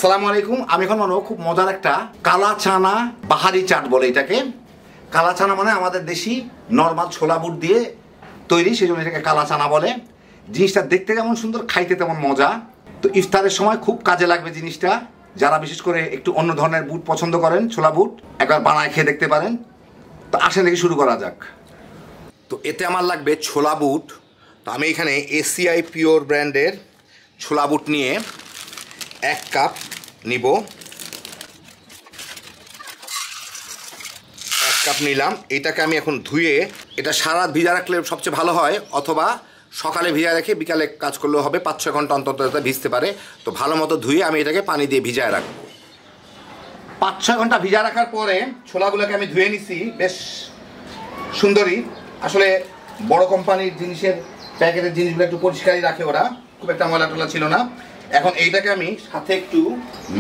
আসসালামু আলাইকুম। আমি এখন বানাবো খুব মজার একটা কালা চানা বাহারি চাট বলে এটাকে। কালা চানা মানে আমাদের দেশি নর্মাল ছোলা বুট দিয়ে তৈরি, সেই জন্য এটাকে কালা চানা বলে। জিনিসটা দেখতে যেমন সুন্দর, খাইতে তেমন মজা। তো ইফতারের সময় খুব কাজে লাগবে জিনিসটা। যারা বিশেষ করে একটু অন্য ধরনের বুট পছন্দ করেন, ছোলা বুট, একবার বানায় খেয়ে দেখতে পারেন। তো আসেন দেখি শুরু করা যাক। তো এতে আমার লাগবে ছোলা বুট। তো আমি এখানে এসিআই পিওর ব্র্যান্ডের ছোলা বুট নিয়ে 1 কাপ নিব। 1 কাপ নিলাম। এটাকে আমি এখন ধুয়ে, এটা সারা রাত ভিজা রাখলে সবচেয়ে ভালো হয়, অথবা সকালে ভিজা রেখে বিকালে কাজ করলেও হবে। 5-6 ঘন্টা অন্তত এটা ভিজতে পারে। তো ভালো মতো ধুয়ে আমি এটাকে পানি দিয়ে ভিজায় রাখবো। 5-6 ঘন্টা ভিজা রাখার পরে ছোলাগুলোকে আমি ধুয়ে নিছি বেশ সুন্দরী। আসলে বড় কোম্পানির জিনিসের প্যাকেটের জিনিসগুলো একটু পরিষ্কারই রাখে ওরা, খুব একটা ময়লা টলা ছিল না। এখন এইটাকে আমি সাথে একটু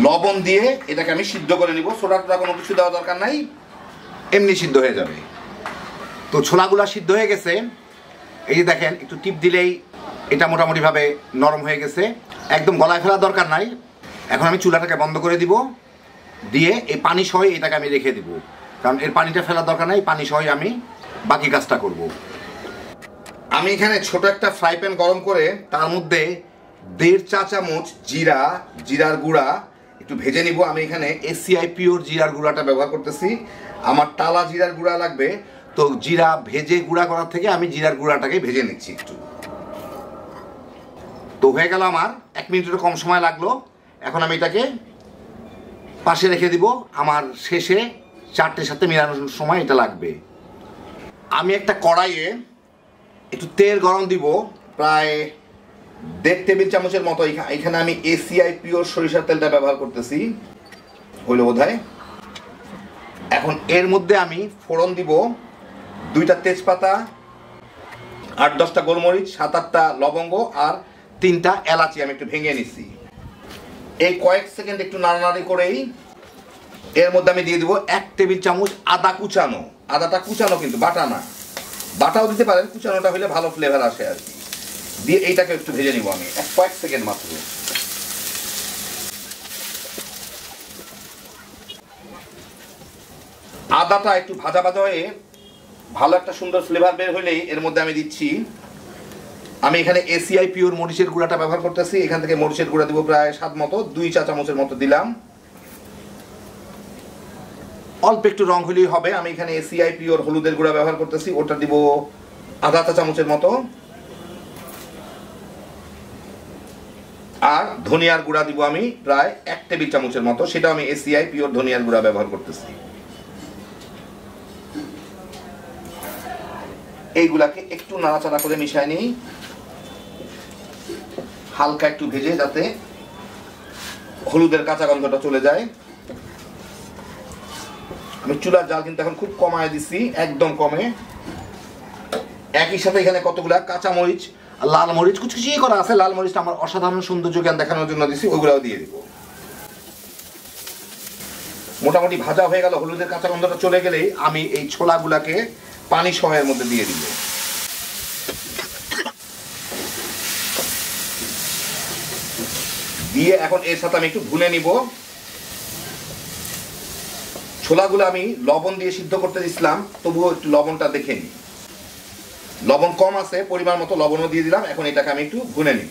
লবণ দিয়ে এটাকে আমি সিদ্ধ করে নিব। সোডা টোডা কোনো কিছু দেওয়া দরকার নাই, এমনি সিদ্ধ হয়ে যাবে। তো ছোলাগুলা সিদ্ধ হয়ে গেছে। এই যে দেখেন, একটু টিপ দিলেই এটা মোটামুটিভাবে নরম হয়ে গেছে। একদম গলায় ফেলার দরকার নাই। এখন আমি চুলাটাকে বন্ধ করে দিব, দিয়ে এই পানি সহ এটাকে আমি রেখে দিব, কারণ এর পানিটা ফেলার দরকার নাই। পানি সহ আমি বাকি কাজটা করব। আমি এখানে ছোট একটা ফ্রাই প্যান গরম করে তার মধ্যে 1.5 চা চামচ জিরার গুঁড়া একটু ভেজে নিব। আমি এখানে এসিআই পিওর জিরার গুঁড়াটা ব্যবহার করতেছি। আমার টালা জিরার গুঁড়া লাগবে, তো জিরা ভেজে গুঁড়া করার থেকে আমি জিরার গুঁড়াটাকে ভেজে নিচ্ছি একটু। তো হয়ে গেল আমার 1 মিনিটের কম সময় লাগলো। এখন আমি এটাকে পাশে রেখে দিব। আমার শেষে চারটের সাথে মেলানোর সময় এটা লাগবে। আমি একটা কড়াইয়ে একটু তেল গরম দিব, প্রায় 1.5 টেবিল চামচের মতো। এখানে আমি এসিআই পিওর সরিষার তেলটা ব্যবহার করতেছি, হইল বোধহয়। এখন এর মধ্যে আমি ফোড়ন দিব 2টা তেজপাতা, 8-10টা গোলমরিচ, 7-8টা লবঙ্গ আর 3টা এলাচি আমি একটু ভেঙে নিছি। এই কয়েক সেকেন্ড একটু নাড়ানাড়ি করেই এর মধ্যে আমি দিয়ে দিব 1 টেবিল চামচ আদা কুচানো। আদাটা কুচানো, কিন্তু বাটা না। বাটাও দিতে পারেন, কুচানোটা হলে ভালো ফ্লেভার আসে আর কি। দিয়ে এইটাকে একটু ভেজে নিব আমি কয়েক সেকেন্ড মাত্র। আদাটা একটু ভাজা ভাজা হয়ে ভালো একটা সুন্দর ফ্লেভার বের হলেই এর মধ্যে আমি দিচ্ছি, আমি এখানে এসিআই পিওর মরিচের গুঁড়াটা ব্যবহার করতেছি। এখান থেকে মরিচের গুঁড়া দিব প্রায় স্বাদ মতো, 2 চা চামচের মতো দিলাম। অল্প একটু রং হলেই হবে। আমি এখানে এসিআই পিওর হলুদের গুঁড়া ব্যবহার করতেছি, ওটা দিব আধা চা চামচের মতো। আর ধনিয়ার গুঁড়া দিব আমি প্রায় 1 টেবিল চামচের মতো, সেটা আমি এসিআই পিওর ধনিয়ার গুঁড়া ব্যবহার করতেছি। এইগুলাকে একটু নাড়াচাড়া করে মিশাই নিই, হালকা একটু ভেজে, যাতে হলুদের কাঁচা গন্ধটা চলে যায়। আমি চুলার জাল কিন্তু এখন খুব কমায় দিছি, একদম কমে। একই সাথে এখানে কতগুলা কাঁচা মরিচ, লাল মরিচ কুচকুচি করা আছে। লাল মরিচটা আমার অসাধারণ সৌন্দর্য জ্ঞান দেখানোর জন্য দিছি, ওইগুলাও দিয়ে দিব। মোটামুটি ভাজা হয়ে গেল, হলুদের কাঁচা গন্ধটা চলে গেলেই আমি এই ছোলাগুলাকে পানি সহ এর মধ্যে দিয়ে দিব। দিয়ে এখন এর সাথে আমি একটু ভুনে নিব। ছোলাগুলো আমি লবণ দিয়ে সিদ্ধ করতে দিছিলাম, তবুও একটু লবণটা দেখে নিই। লবণ কম আছে, পরিমাণ মতো লবণও দিয়ে দিলাম। এখন এটাকে আমি একটু ভুনে নিব।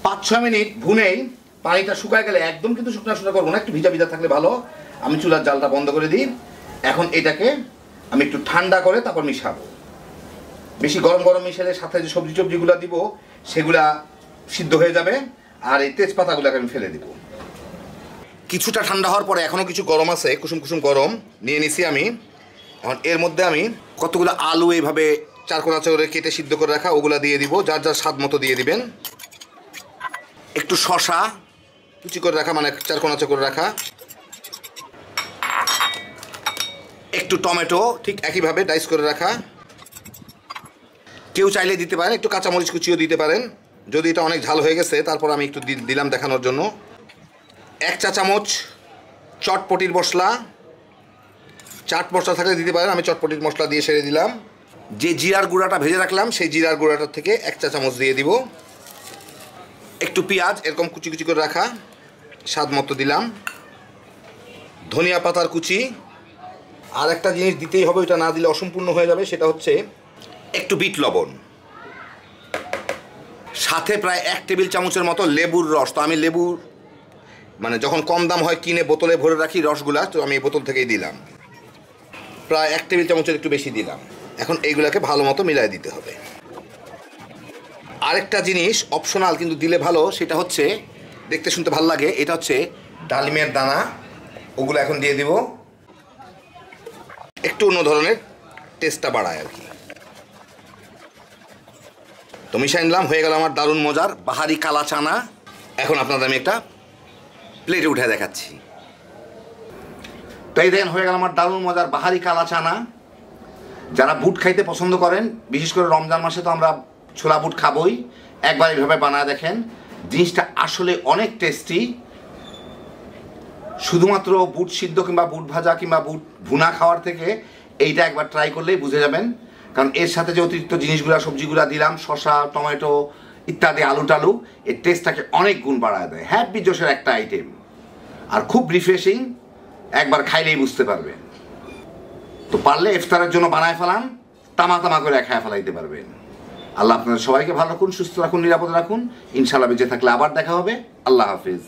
5-6 মিনিট ভুনেই পানিটা শুকায় গেলে, একদম কিন্তু শুকনা করবো না, একটু ভিজা ভিজা থাকলে ভালো। আমি চুলার জালটা বন্ধ করে দিই। এখন এটাকে আমি একটু ঠান্ডা করে তারপর মিশাবো। বেশি গরম গরম মিশালে সাথে যে সবজি টবজিগুলো দিব সেগুলা সিদ্ধ হয়ে যাবে। আর এই তেজপাতাগুলোকে আমি ফেলে দিব। কিছুটা ঠান্ডা হওয়ার পরে এখনো কিছু গরম আছে, কুসুম কুসুম গরম নিয়ে নিছি আমি। এখন এর মধ্যে আমি কতগুলো আলু এইভাবে চারকোনা করে কেটে সিদ্ধ করে রাখা, ওগুলা দিয়ে দিব। যার যার স্বাদ মতো দিয়ে দিবেন। একটু শসা কুচি করে রাখা, মানে চারকোনা করে রাখা। একটু টমেটো ঠিক একইভাবে ডাইস করে রাখা। কেউ চাইলে দিতে পারেন একটু কাঁচামরিচ কুচিও দিতে পারেন, যদি এটা অনেক ঝাল হয়ে গেছে। তারপর আমি একটু দিলাম দেখানোর জন্য। 1 চা চামচ চটপটির মশলা, চাট মশলা থাকলে দিতে পারেন, আমি চটপটির মশলা দিয়ে সেরে দিলাম। যে জিরার গুঁড়াটা ভেজে রাখলাম সেই জিরার গুঁড়াটার থেকে 1 চা চামচ দিয়ে দিব। একটু পেঁয়াজ এরকম কুচি কুচি করে রাখা স্বাদ মতো দিলাম, ধনিয়া পাতার কুচি। আর একটা জিনিস দিতেই হবে, ওইটা না দিলে অসম্পূর্ণ হয়ে যাবে, সেটা হচ্ছে একটু বিট লবণ, সাথে প্রায় 1 টেবিল চামচের মতো লেবুর রস। তো আমি লেবুর মানে যখন কম দাম হয় কিনে বোতলে ভরে রাখি রসগুলা, তো আমি এই বোতল থেকেই দিলাম, প্রায় 1 টেবিল চামচের একটু বেশি দিলাম। এখন এইগুলাকে ভালো মতো মিলাই দিতে হবে। আরেকটা জিনিস অপশনাল কিন্তু দিলে ভালো, সেটা হচ্ছে দেখতে শুনতে ভালো লাগে, এটা হচ্ছে ডালিমের দানা। ওগুলো এখন দিয়ে দিব, একটু অন্য ধরনের টেস্টটা বাড়ায় আর কি। তো মিশাই নিলাম, হয়ে গেল আমার দারুণ মজার বাহারি কালা চানা। এখন আপনাদের আমি একটা প্লেটে উঠে দেখাচ্ছি। তো এই দেখেন হয়ে গেল আমার দারুণ মজার বাহারি কালা চানা। যারা বুট খাইতে পছন্দ করেন, বিশেষ করে রমজান মাসে তো আমরা ছোলা বুট খাবই, একবার এইভাবে বানায় দেখেন, জিনিসটা আসলে অনেক টেস্টি। শুধুমাত্র বুট সিদ্ধ কিংবা বুট ভাজা কিংবা বুট ভুনা খাওয়ার থেকে এইটা একবার ট্রাই করলেই বুঝে যাবেন। কারণ এর সাথে যে অতিরিক্ত জিনিসগুলো সবজিগুলো দিলাম, শসা, টমেটো ইত্যাদি, আলু টালু, এর টেস্টটাকে অনেক গুণ বাড়ায় দেয়। হ্যাপি জোশের একটা আইটেম, আর খুব রিফ্রেশিং, একবার খাইলেই বুঝতে পারবেন। তো পারলে ইফতারের জন্য বানায় ফেলান, তামা তামা করে খায় ফেলাইতে পারবেন। আল্লাহ আপনাদের সবাইকে ভালো রাখুন, সুস্থ রাখুন, নিরাপদে রাখুন। ইনশাআল্লাহ বেঁচে থাকলে আবার দেখা হবে। আল্লাহ হাফিজ।